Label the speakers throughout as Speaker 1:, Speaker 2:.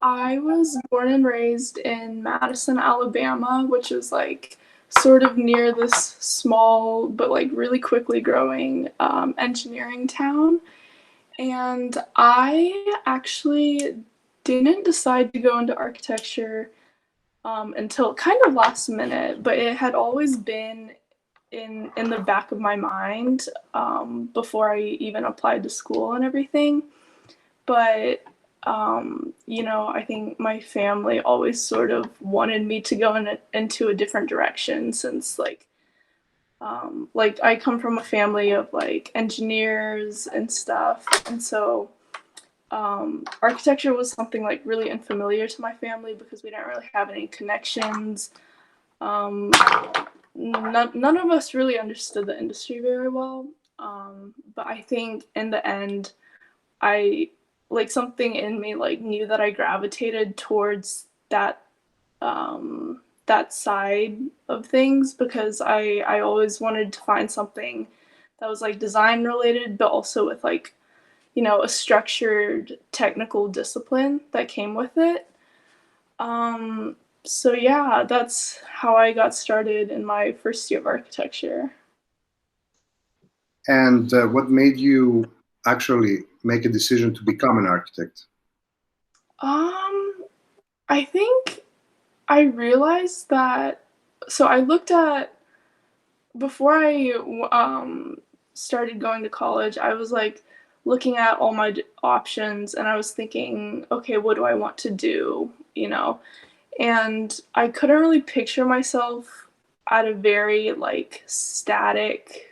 Speaker 1: I was born and raised in Madison, Alabama, which is like sort of near this small but like really quickly growing engineering town. And I actually didn't decide to go into architecture until kind of last minute, but it had always been in the back of my mind before I even applied to school and everything. But I think my family always sort of wanted me to go into a different direction since like I come from a family of like engineers and stuff, and so architecture was something like really unfamiliar to my family because we didn't really have any connections. Um, none of us really understood the industry very well, but I think in the end, I like something in me like knew that I gravitated towards that side of things because I always wanted to find something that was like design related, but also with like a structured technical discipline that came with it. So yeah, that's how I got started in my first year of architecture.
Speaker 2: And what made you actually make a decision to become an architect?
Speaker 1: Um, I think I realized that. So I looked at before I started going to college. I was like looking at all my options, and I was thinking, okay, what do I want to do? And I couldn't really picture myself at a very like static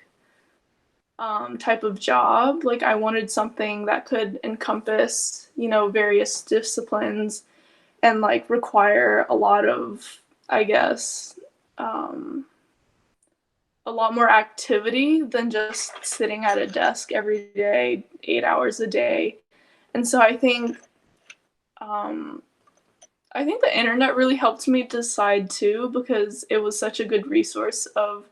Speaker 1: type of job. Like I wanted something that could encompass, various disciplines and like require a lot of, I guess, um, a lot more activity than just sitting at a desk every day, 8 hours a day. And so um, I think the internet really helped me decide too because it was such a good resource of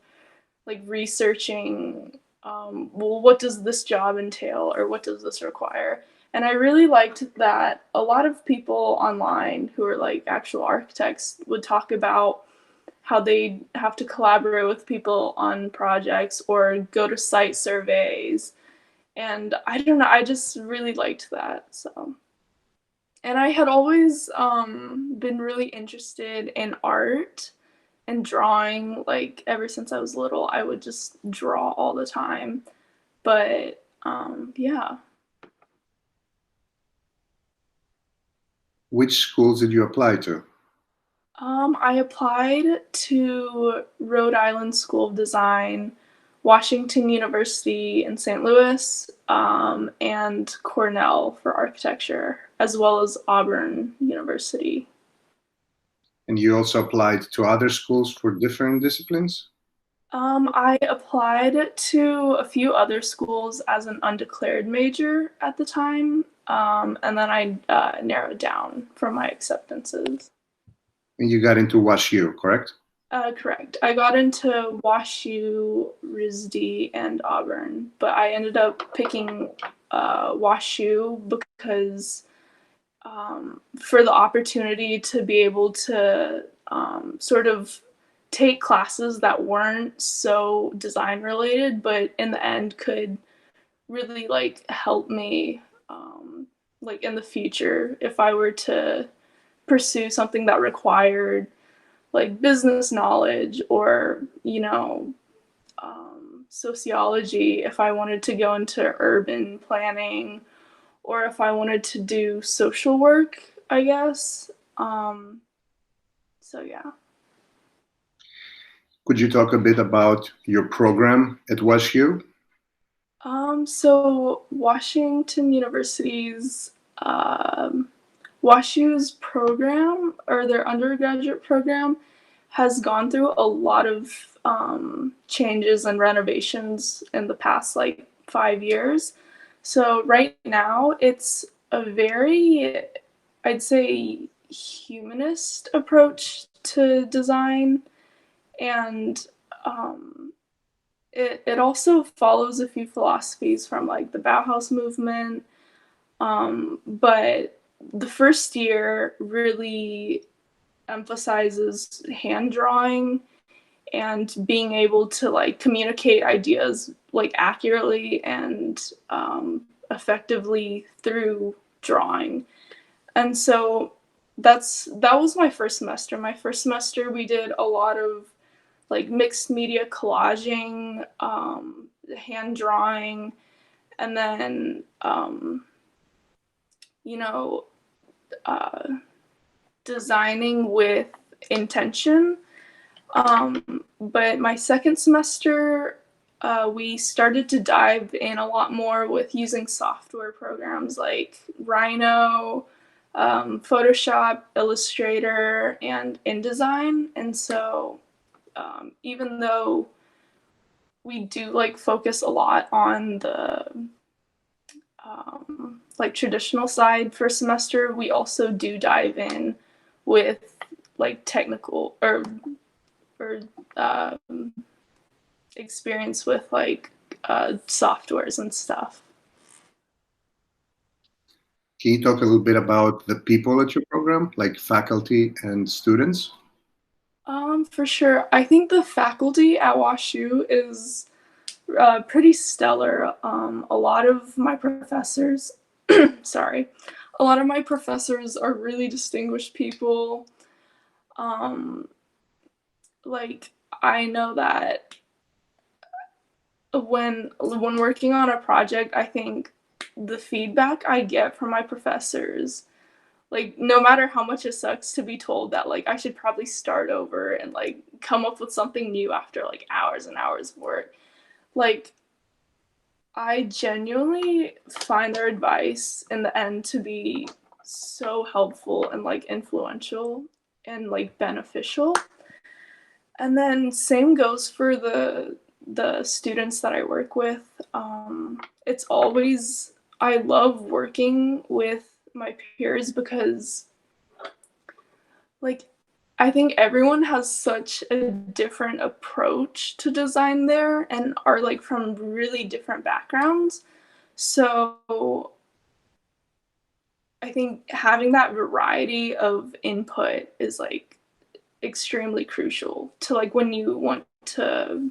Speaker 1: like researching well, what does this job entail or what does this require? And I really liked that a lot of people online who are like actual architects would talk about how they have to collaborate with people on projects or go to site surveys. And I don't know, I just really liked that. So, and I had always been really interested in art and drawing. Like ever since I was little, I would just draw all the time. But yeah.
Speaker 2: Which schools did you apply to?
Speaker 1: I applied to Rhode Island School of Design, Washington University in St. Louis, and Cornell for architecture, as well as Auburn University.
Speaker 2: And you also applied to other schools for different disciplines?
Speaker 1: I applied to a few other schools as an undeclared major at the time, and then I narrowed down for my acceptances.
Speaker 2: And you got into WashU, correct?
Speaker 1: Correct. I got into WashU, RISD, and Auburn, but I ended up picking WashU because for the opportunity to be able to sort of take classes that weren't so design related, but in the end could really like help me like in the future if I were to pursue something that required like business knowledge or sociology, if I wanted to go into urban planning or if I wanted to do social work, I guess. So yeah.
Speaker 2: Could you talk a bit about your program at WashU?
Speaker 1: So Washington University's WashU's program or their undergraduate program has gone through a lot of changes and renovations in the past like 5 years. So right now it's a very, I'd say, humanist approach to design, and um, it also follows a few philosophies from like the Bauhaus movement, but the first year really emphasizes hand drawing and being able to like communicate ideas like accurately and effectively through drawing. And so that was my first semester. My first semester we did a lot of like mixed media collaging, hand drawing, and then you know uh, designing with intention. But my second semester, we started to dive in a lot more with using software programs like Rhino, Photoshop, Illustrator, and InDesign. And so, even though we do like focus a lot on the like traditional side for semester, we also do dive in with like technical or experience with like softwares and stuff.
Speaker 2: Can you talk a little bit about the people at your program, like faculty and students?
Speaker 1: For sure. I think the faculty at WashU is pretty stellar. A lot of my professors, sorry, a lot of my professors are really distinguished people. Um, like I know that when working on a project, I think the feedback I get from my professors, like no matter how much it sucks to be told that like I should probably start over and like come up with something new after like hours and hours of work, like I genuinely find their advice in the end to be so helpful and like influential and like beneficial. And then same goes for the students that I work with. It's always I love working with my peers because like I think everyone has such a different approach to design there and are like from really different backgrounds. So I think having that variety of input is like extremely crucial to like when you want to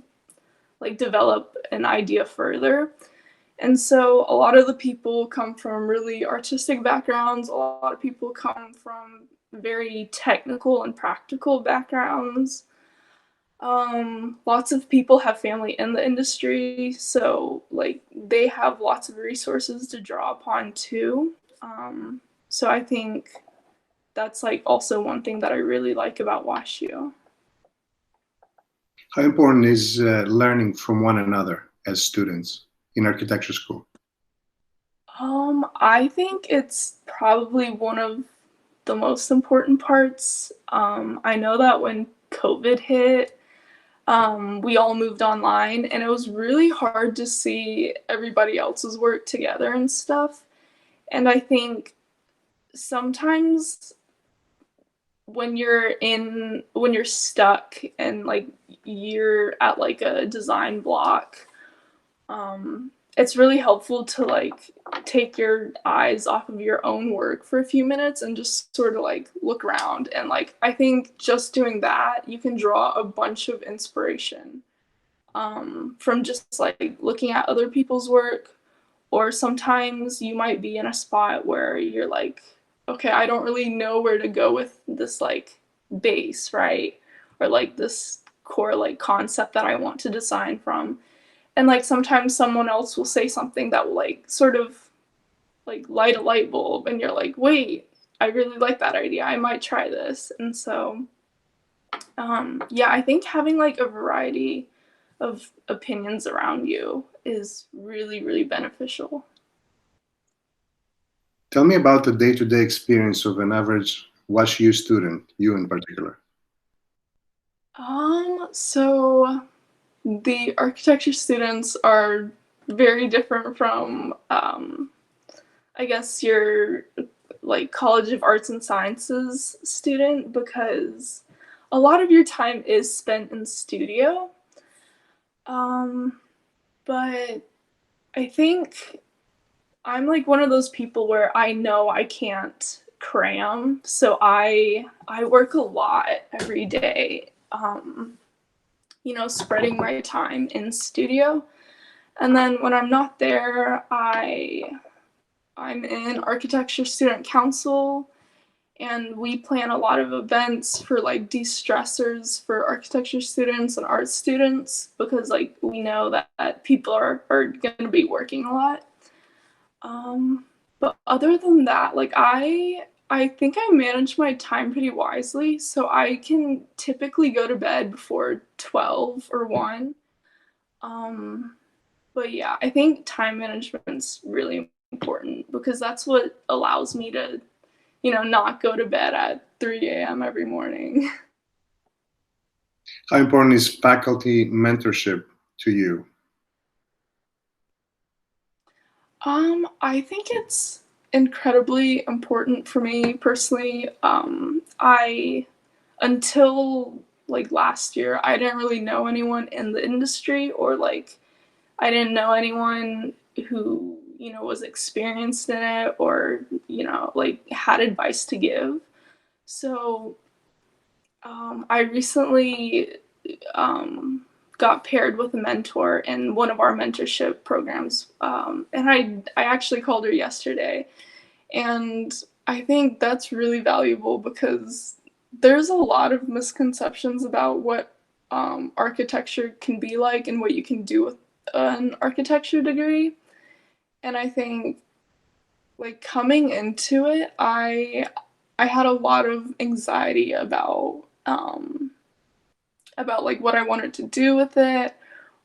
Speaker 1: like develop an idea further. And so a lot of the people come from really artistic backgrounds, a lot of people come from very technical and practical backgrounds. Lots of people have family in the industry, so like they have lots of resources to draw upon too. So I think that's like also one thing that I really like about WashU.
Speaker 2: How important is learning from one another as students in architecture school?
Speaker 1: I think it's probably one of the most important parts. I know that when COVID hit, we all moved online, and it was really hard to see everybody else's work together and stuff. And I think sometimes when you're stuck and like you're at like a design block, it's really helpful to like take your eyes off of your own work for a few minutes and just sort of like look around. And like I think just doing that you can draw a bunch of inspiration from just like looking at other people's work. Or sometimes you might be in a spot where you're like, okay, I don't really know where to go with this like base, right? Or like this core like concept that I want to design from. And like sometimes someone else will say something that will like sort of like light a light bulb, and you're like, wait, I really like that idea, I might try this. And so yeah, I think having like a variety of opinions around you is really really beneficial.
Speaker 2: Tell me about the day-to-day experience of an average WashU student, you in particular.
Speaker 1: So the architecture students are very different from I guess your like College of Arts and Sciences student, because a lot of your time is spent in studio. Um, but I think I'm like one of those people where I know I can't cram, so I work a lot every day. Spreading my time in studio, and then when I'm not there, I'm in architecture student council, and we plan a lot of events for like de-stressors for architecture students and art students because like we know that people are going to be working a lot. um but other than that, like I think I manage my time pretty wisely, so I can typically go to bed before 12 or 1. um but yeah, I think time management's really important because that's what allows me to not go to bed at 3 a.m. every morning.
Speaker 2: How important is faculty mentorship to you?
Speaker 1: I think it's incredibly important for me personally. Until like last year, I didn't really know anyone in the industry, or like I didn't know anyone who, was experienced in it, or, like had advice to give. So I recently um, got paired with a mentor in one of our mentorship programs, and I actually called her yesterday, and I think that's really valuable because there's a lot of misconceptions about what architecture can be like and what you can do with an architecture degree, and I think like coming into it, I had a lot of anxiety about like what I wanted to do with it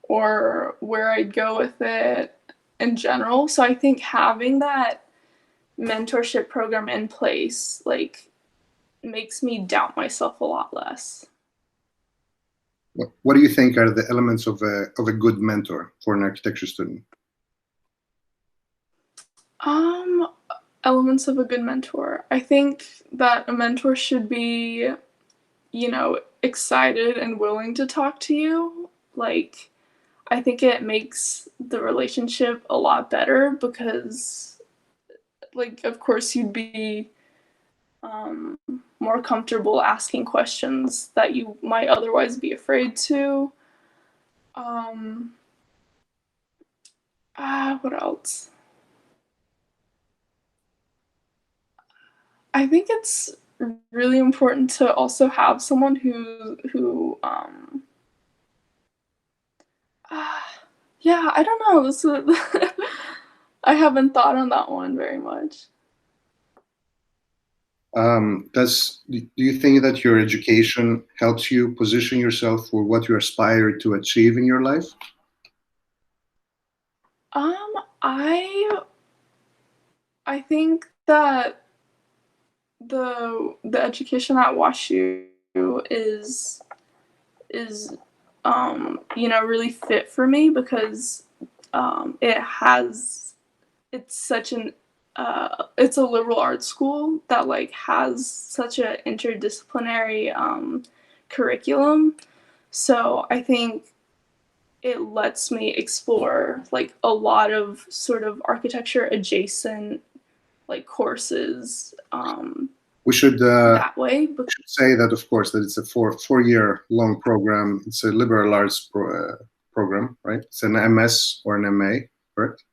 Speaker 1: or where I'd go with it in general. So I think having that mentorship program in place like makes me doubt myself a lot less.
Speaker 2: What do you think are the elements of a good mentor for an architecture student?
Speaker 1: Um Elements of a good mentor. I think that a mentor should be, excited and willing to talk to you. Like I think it makes the relationship a lot better because like of course you'd be um, more comfortable asking questions that you might otherwise be afraid to. Um, what else? I think it's really important to also have someone who uh, yeah, I don't know. This is I haven't thought on that one very much.
Speaker 2: Do you think that your education helps you position yourself for what you aspire to achieve in your life?
Speaker 1: Um, I I think that the education at WashU is really fit for me because it's such an it's a liberal arts school that like has such an interdisciplinary curriculum. So I think it lets me explore like a lot of sort of architecture adjacent like courses
Speaker 2: We should
Speaker 1: that way.
Speaker 2: should say that, of course, that it's a four-year long program. It's a liberal arts program, right? It's an MS or an MA, correct?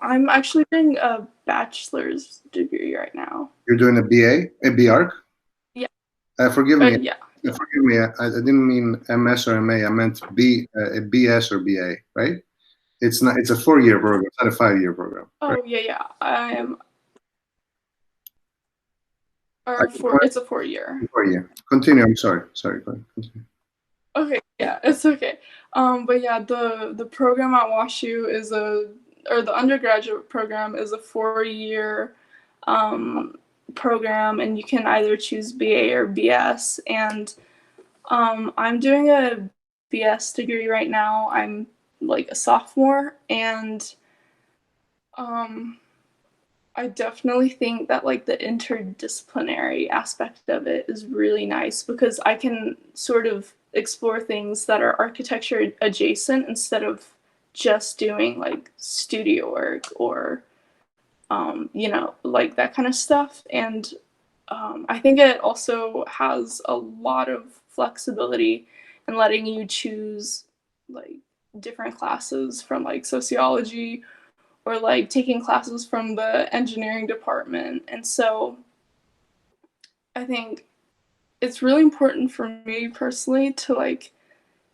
Speaker 1: I'm actually doing a bachelor's degree right now.
Speaker 2: You're doing a BA, a BArch.
Speaker 1: Yeah.
Speaker 2: Forgive me.
Speaker 1: Yeah.
Speaker 2: Forgive me. I didn't mean MS or MA. I meant a BS or BA, right? It's not. It's a four-year program. It's not a five-year program, right?
Speaker 1: Oh yeah, yeah. I am.
Speaker 2: I,
Speaker 1: Or it's a 4 year.
Speaker 2: 4 year. Continue. I'm sorry. Sorry. Go ahead. Continue.
Speaker 1: Okay, yeah, it's okay. But yeah, the program at WashU or the undergraduate program is a 4 year um, program, and you can either choose BA or BS. And I'm doing a BS degree right now. I'm like a sophomore, and um, I definitely think that like the interdisciplinary aspect of it is really nice because I can sort of explore things that are architecture adjacent instead of just doing like studio work or like that kind of stuff. And I think it also has a lot of flexibility in letting you choose like different classes from like sociology or like taking classes from the engineering department. And so I think it's really important for me personally to like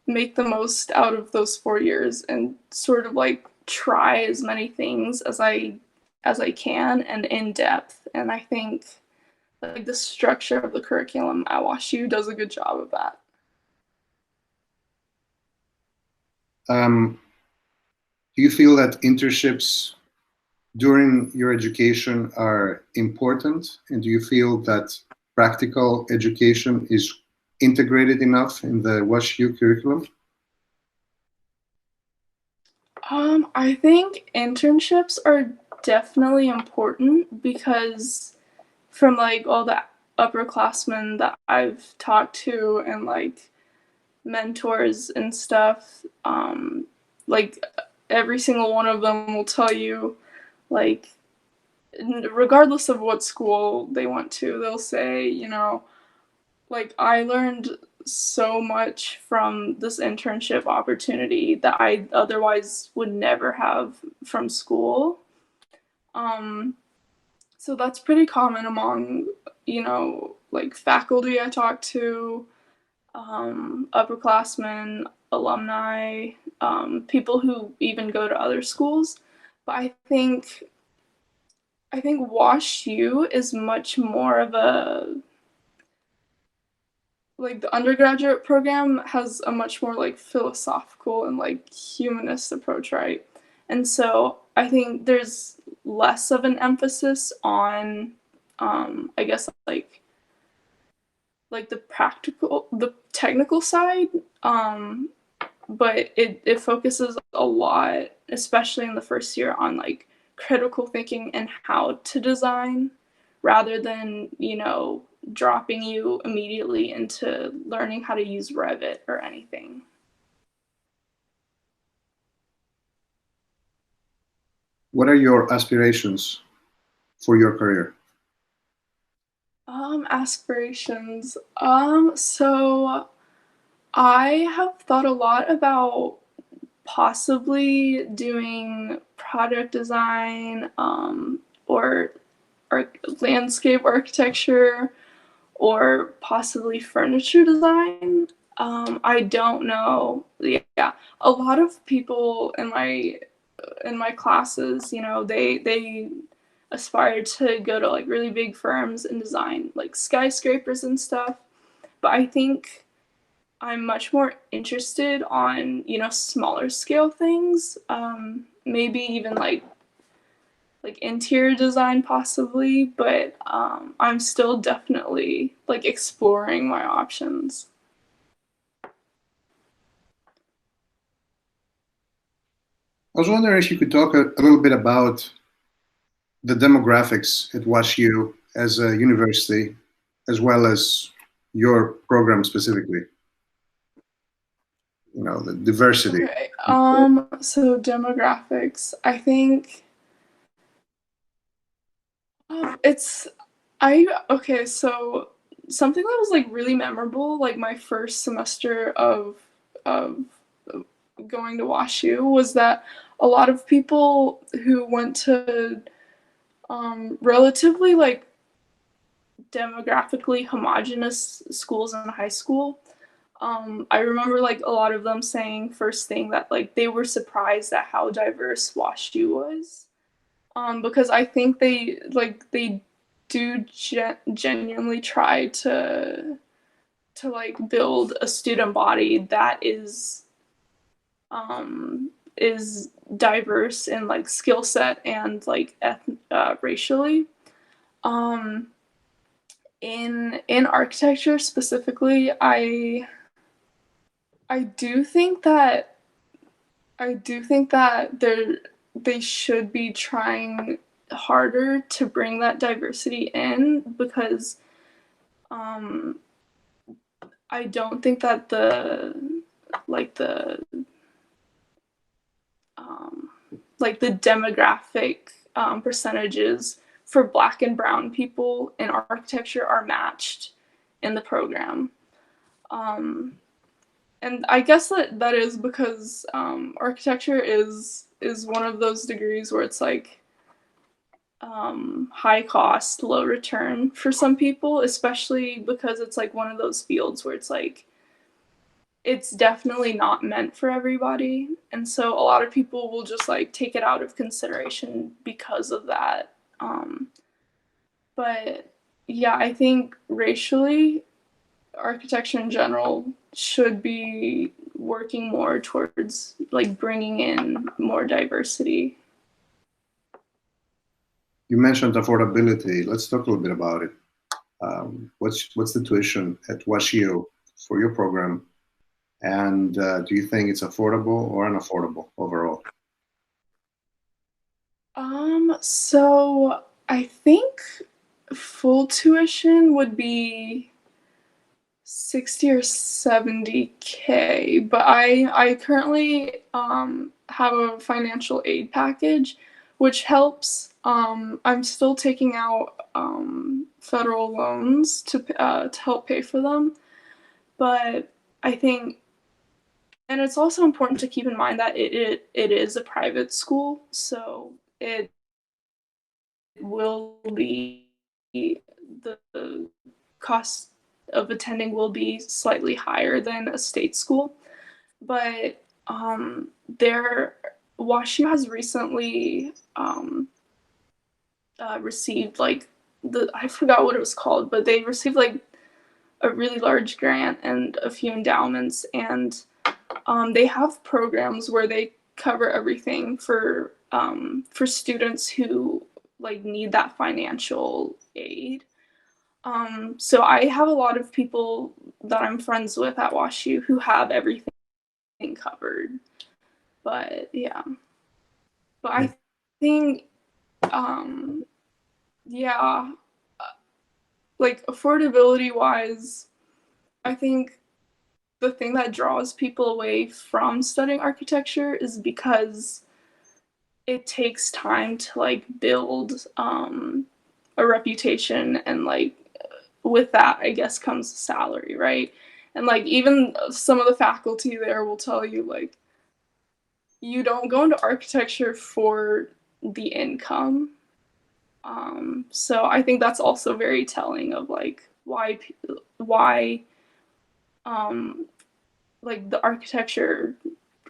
Speaker 1: make the most out of those 4 years and sort of like try as many things as I can and in depth. And I think like the structure of the curriculum at WashU does a good job of that.
Speaker 2: Um, do you feel that internships during your education are important? And do you feel that practical education is integrated enough in the WashU curriculum?
Speaker 1: I think internships are definitely important because from like all the upperclassmen that I've talked to and like mentors and stuff, like every single one of them will tell you, like, regardless of what school they went to, they'll say, like, I learned so much from this internship opportunity that I otherwise would never have from school. Um, so that's pretty common among, like faculty I talk to, upperclassmen, alumni, people who even go to other schools. But I think Wash U is much more of a, like, the undergraduate program has a much more like philosophical and like humanist approach, right? And so I think there's less of an emphasis on, I guess, like the technical side, but it focuses a lot, especially in the first year, on like critical thinking and how to design rather than, dropping you immediately into learning how to use Revit or anything.
Speaker 2: What are your aspirations for your career?
Speaker 1: Aspirations. So I have thought a lot about possibly doing product design, or landscape architecture, or possibly furniture design. I don't know. Yeah, a lot of people in my classes, they aspire to go to like really big firms and design like skyscrapers and stuff. But I think I'm much more interested on, smaller scale things. Maybe even like interior design possibly, but I'm still definitely like exploring my options.
Speaker 2: I was wondering if you could talk a little bit about the demographics at WashU as a university, as well as your program specifically. You know, the diversity.
Speaker 1: Okay. So demographics. I think it's I okay, so something that was like really memorable, like my first semester of going to WashU, was that a lot of people who went to relatively like demographically homogenous schools in high school. I remember like a lot of them saying first thing that like they were surprised at how diverse WashU was. Because I think they do genuinely try to like build a student body that is diverse in like skill set and like racially. Um, in architecture specifically, I do think that they should be trying harder to bring that diversity in because um, I don't think that the like the demographic percentages for Black and Brown people in architecture are matched in the program. Um, and I guess that is because architecture is one of those degrees where it's like high cost, low return for some people, especially because it's like one of those fields where it's like it's definitely not meant for everybody. And so a lot of people will just like take it out of consideration because of that. But yeah, I think racially, architecture in general should be working more towards like bringing in more diversity.
Speaker 2: You mentioned affordability. Let's talk a little bit about it. What's the tuition at WashU for your program? And do you think it's affordable or unaffordable overall?
Speaker 1: So I think full tuition would be 60 or 70K, but I currently have a financial aid package which helps. I'm still taking out federal loans to help pay for them, but I think, and it's also important to keep in mind that it is a private school, so it will be the cost of attending will be slightly higher than a state school. But their WashU has recently received like I forgot what it was called, but they received like a really large grant and a few endowments, and they have programs where they cover everything for students who like need that financial aid. So I have a lot of people that I'm friends with at WashU who have everything covered. But yeah, but I think um, yeah, like affordability wise, I think the thing that draws people away from studying architecture is because it takes time to like build a reputation, and like with that I guess comes salary, right? And like even some of the faculty there will tell you like you don't go into architecture for the income. So I think that's also very telling of like why um, like the architecture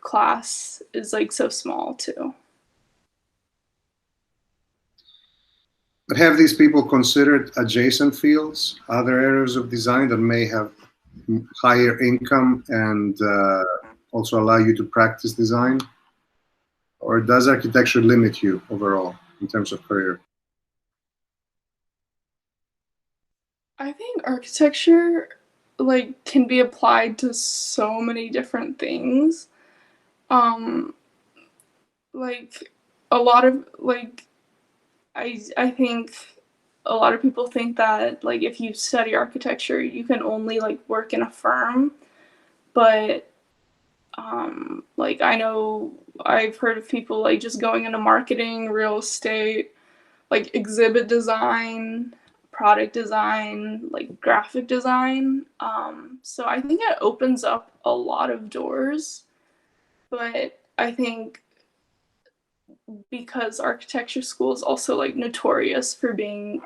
Speaker 1: class is like so small too.
Speaker 2: But have these people considered adjacent fields, other areas of design that may have higher income and also allow you to practice design? Or does architecture limit you overall in terms of career?
Speaker 1: I think architecture like can be applied to so many different things. Um, like a lot of like I think a lot of people think that like if you study architecture you can only like work in a firm, but like I know I've heard of people like just going into marketing, real estate, like exhibit design, product design, like graphic design. So I think it opens up a lot of doors, but I think because architecture school is also like notorious for being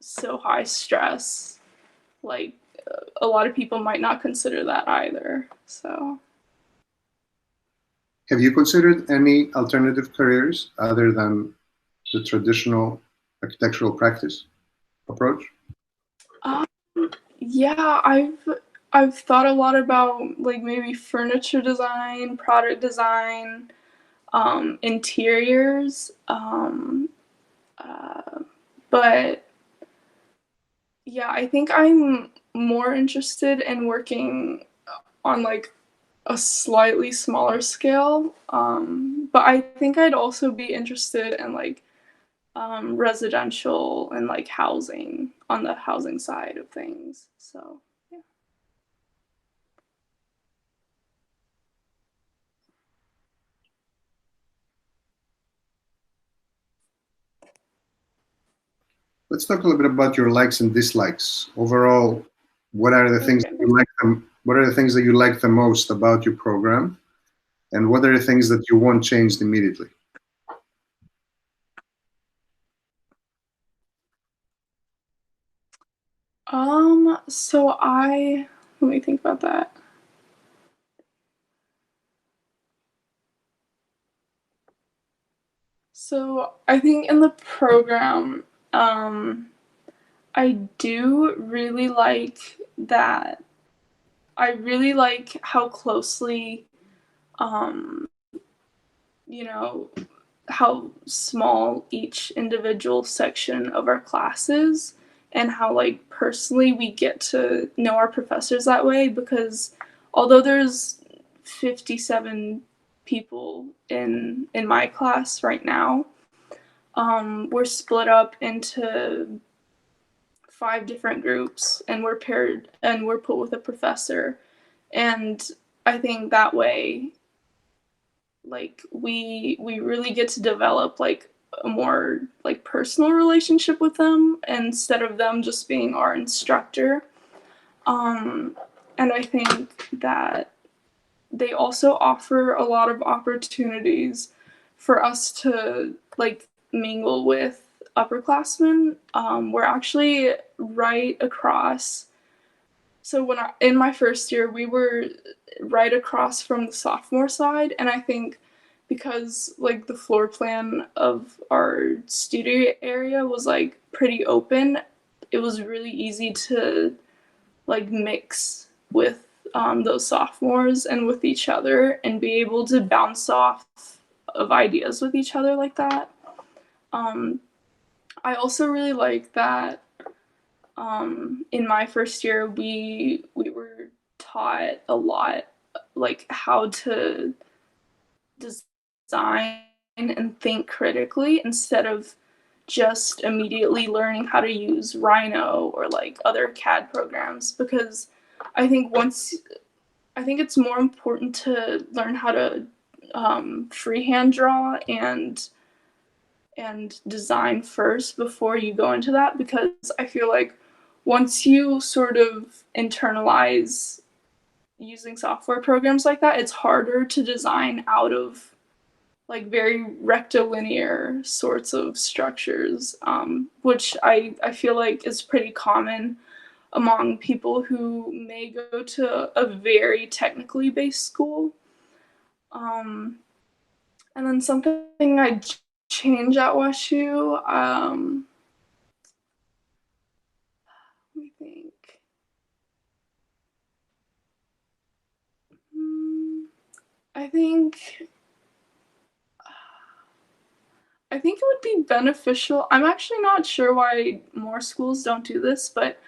Speaker 1: so high stress, like a lot of people might not consider that either. So
Speaker 2: Have you considered any alternative careers other than the traditional architectural practice approach?
Speaker 1: um, yeah, I've thought a lot about like maybe furniture design, product design, interiors, uh, but yeah, I think I'm more interested in working on like a slightly smaller scale. But I think I'd also be interested in like residential and like housing on the housing side of things. So yeah.
Speaker 2: Let's talk a little bit about your likes and dislikes. Overall, what are the things
Speaker 1: Okay.
Speaker 2: that you like what are the things that you like the most about your program, and what are the things that you want changed immediately?
Speaker 1: So let me think about that. So I think in the program, I do really like that. I really like how closely, um, you know, how small each individual section of our class is, and how like personally we get to know our professors that way, because although there's 57 people in my class right now, we're split up into 5 different groups, and we're paired and we're put with a professor. And I think that way, like we really get to develop like a more like personal relationship with them, instead of them just being our instructor. um and I think that they also offer a lot of opportunities for us to like mingle with upperclassmen. We're actually right across. So in my first year, we were right across from the sophomore side, and I think because like the floor plan of our studio area was like pretty open, it was really easy to like mix with those sophomores and with each other, and be able to bounce off of ideas with each other like that. Um, I also really like that in my first year we were taught a lot, like how to design and think critically, instead of just immediately learning how to use Rhino or like other CAD programs. Because I think once I think it's more important to learn how to freehand draw and design first before you go into that, because I feel like once you sort of internalize using software programs like that, it's harder to design out of like very rectilinear sorts of structures, which I feel like is pretty common among people who may go to a very technically based school. Um, and then something I change at WashU. Let me think. Hmm, I think I think it would be beneficial. I'm actually not sure why more schools don't do this, but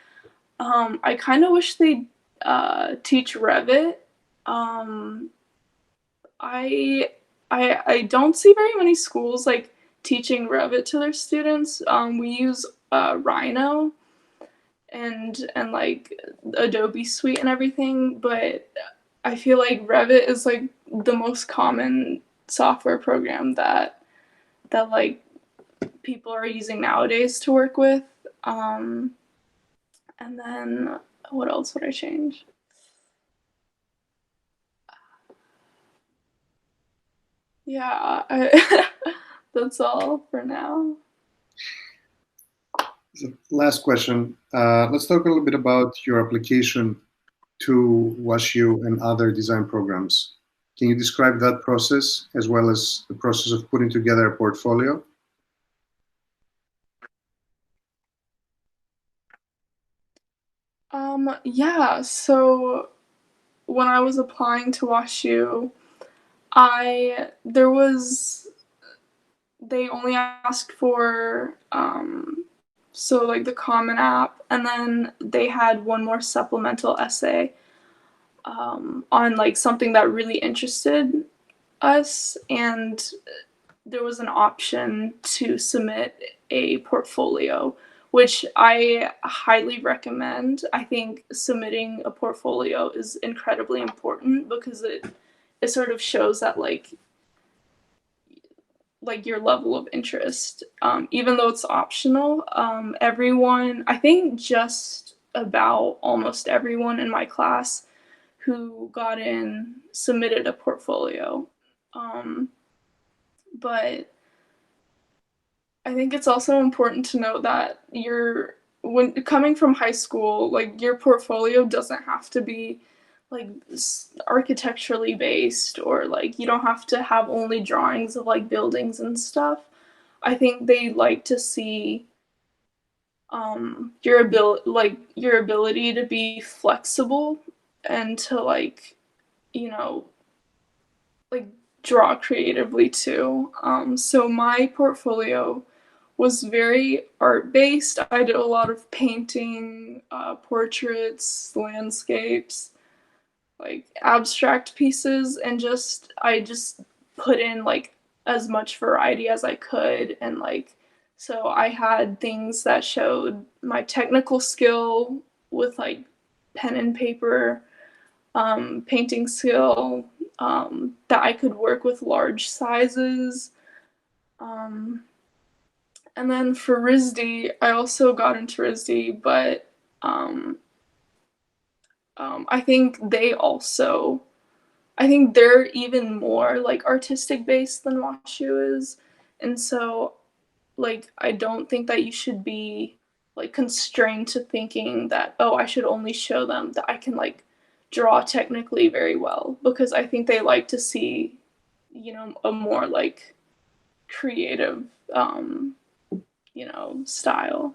Speaker 1: I kind of wish they teach Revit. Um, I I don't see very many schools like teaching Revit to their students. We use Rhino and like Adobe Suite and everything, but I feel like Revit is like the most common software program that like people are using nowadays to work with. Um, and then what else would I change? Yeah, that's all for now.
Speaker 2: So last question. Let's talk a little bit about your application to WashU and other design programs. Can you describe that process as well as the process of putting together a portfolio?
Speaker 1: Yeah, so when I was applying to WashU, I there was they only asked for so like the Common App, and then they had one more supplemental essay on like something that really interested us, and there was an option to submit a portfolio, which I highly recommend. I think submitting a portfolio is incredibly important because it sort of shows that like your level of interest. Even though it's optional, everyone, I think just about almost everyone in my class who got in submitted a portfolio. Um, but I think it's also important to note that when coming from high school, like your portfolio doesn't have to be like architecturally based, or like you don't have to have only drawings of like buildings and stuff. I think they like to see your ability to be flexible and to like, you know, like draw creatively too. So my portfolio was very art based. I did a lot of painting, portraits, landscapes, like abstract pieces, and I just put in like as much variety as I could. And like, so I had things that showed my technical skill with like pen and paper, painting skill, that I could work with large sizes. Um, and then for RISD, I also got into RISD, but um, I think I think they're even more like artistic based than WashU is. And so, like, I don't think that you should be like constrained to thinking that, oh, I should only show them that I can like draw technically very well, because I think they like to see, a more like creative, style.